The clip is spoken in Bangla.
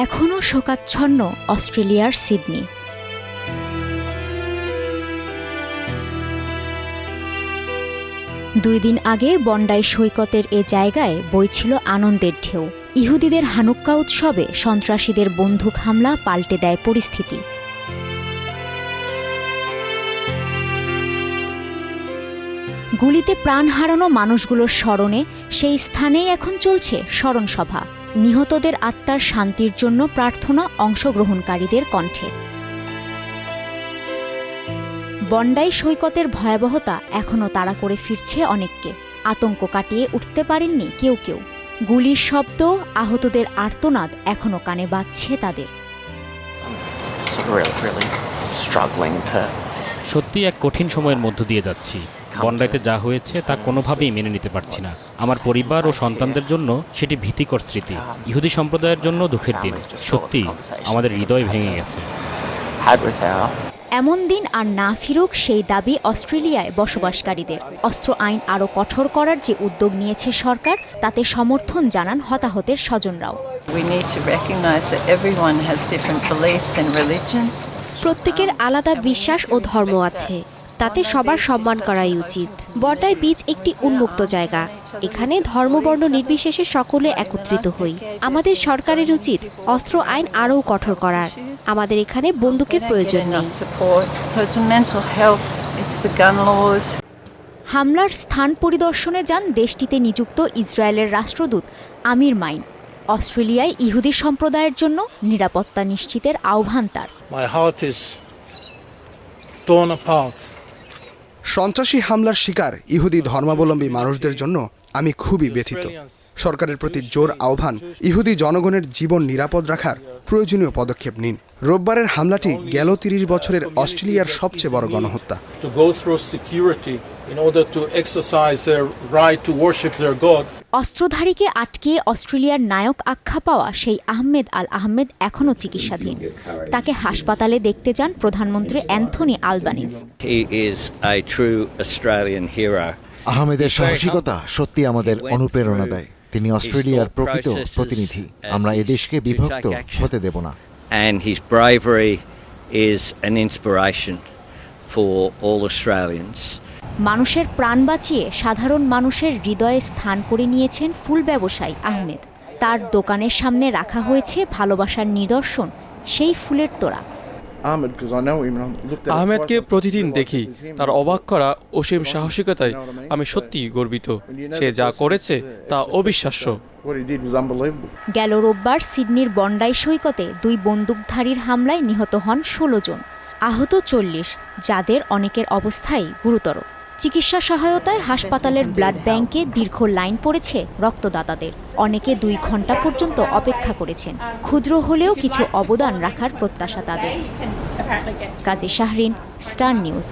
এখনও শোকাচ্ছন্ন অস্ট্রেলিয়ার সিডনি। দুই দিন আগে বন্ডাই সৈকতের এ জায়গায় বইছিল আনন্দের ঢেউ। ইহুদিদের হানুক্কা উৎসবে সন্ত্রাসীদের বন্দুক হামলা পাল্টে দেয় পরিস্থিতি। গুলিতে প্রাণ হারানো মানুষগুলোর স্মরণে সেই স্থানেই এখন চলছে স্মরণসভা। নিহতদের আত্মার শান্তির জন্য প্রার্থনা অংশগ্রহণকারীদের কণ্ঠে। বন্ডাই সৈকতের ভয়াবহতা এখনও তাড়া করে ফিরছে অনেককে। আতঙ্ক কাটিয়ে উঠতে পারেননি কেউ কেউ। গুলির শব্দ, আহতদের আর্তনাদ এখনও কানে বাজছে তাদের। সত্যি এক কঠিন সময়ের মধ্য দিয়ে যাচ্ছি। বন্ডাইতে যা হয়েছে তা কোনোভাবেই মেনে নিতে পারছি না। আমার পরিবার ও সন্তানদের জন্য সেটি ভীতিকর স্মৃতি। ইহুদি সম্প্রদায়ের জন্য দুঃখের দিন। সত্যি আমাদের হৃদয় ভেঙে গেছে। এমন দিন আর না ফিরুক সেই দাবি অস্ট্রেলিয়ায় বসবাসকারীদের। অস্ত্র আইন আরও কঠোর করার যে উদ্যোগ নিয়েছে সরকার, তাতে সমর্থন জানান হতাহতের স্বজনরাও। প্রত্যেকের আলাদা বিশ্বাস ও ধর্ম আছে, তাতে সবার সম্মান করাই উচিত। বন্ডাই বিচ একটি উন্মুক্ত জায়গা। এখানে ধর্মবর্ণ নির্বিশেষে সকলে একত্রিত হই। আমাদের সরকারের উচিত অস্ত্র আইন আরও কঠোর করার। আমাদের এখানে বন্দুকের প্রয়োজন নেই। হামলার স্থান পরিদর্শনে যান দেশটিতে নিযুক্ত ইসরায়েলের রাষ্ট্রদূত আমির মাইন। অস্ট্রেলিয়ায় ইহুদি সম্প্রদায়ের জন্য নিরাপত্তা নিশ্চিতের আহ্বান তার। সন্ত্রাসী হামলার শিকার ইহুদি ধর্মাবলম্বী মানুষদের জন্য আমি খুবই ব্যথিত। সরকারের প্রতি জোর আহ্বান, ইহুদি জনগণের জীবন নিরাপদ রাখার প্রয়োজনীয় পদক্ষেপ নিন। রোববারের হামলাটি গেল ৩০ বছরের অস্ট্রেলিয়ার সবচেয়ে বড় গণহত্যা। অস্ত্রধারীকে আটকে অস্ট্রেলিয়ার নায়ক আখ্যা পাওয়া সেই আহমেদ আল আহমেদ এখনও চিকিৎসাধীন। তাকে হাসপাতালে দেখতে যান প্রধানমন্ত্রী অ্যান্থনি আলবানিজ। আহমেদের সাহসিকতা সত্যি আমাদের অনুপ্রেরণা দেয়। তিনি অস্ট্রেলিয়ার প্রকৃত প্রতিনিধি। আমরা এদেশকে বিভক্ত হতে দেব না। And his bravery is an inspiration for all Australians. মানুষের প্রাণ বাঁচিয়ে সাধারণ মানুষের হৃদয়ে স্থান করে নিয়েছেন ফুল ব্যবসায়ী আহমেদ। তার দোকানের সামনে রাখা হয়েছে ভালোবাসার নিদর্শন, সেই ফুলের তোড়া। আহমেদকে প্রতিদিন দেখি। তার অবাক করা অসীম সাহসিকতায় আমি সত্যিই গর্বিত। সে যা করেছে তা অবিশ্বাস্য। গেল রোববার সিডনির বন্ডাই সৈকতে 2 বন্দুকধারীর হামলায় নিহত হন 16 জন, আহত 40, যাদের অনেকের অবস্থাই গুরুতর। চিকিৎসা সহায়তায় হাসপাতালের ব্লাড ব্যাংকে দীর্ঘ লাইন পড়েছে রক্তদাতাদের। অনেকে 2 ঘন্টা পর্যন্ত অপেক্ষা করেছেন। ক্ষুদ্র হলেও কিছু অবদান রাখার প্রত্যাশা তাদের। কাজী শাহরিন, স্টার নিউজ।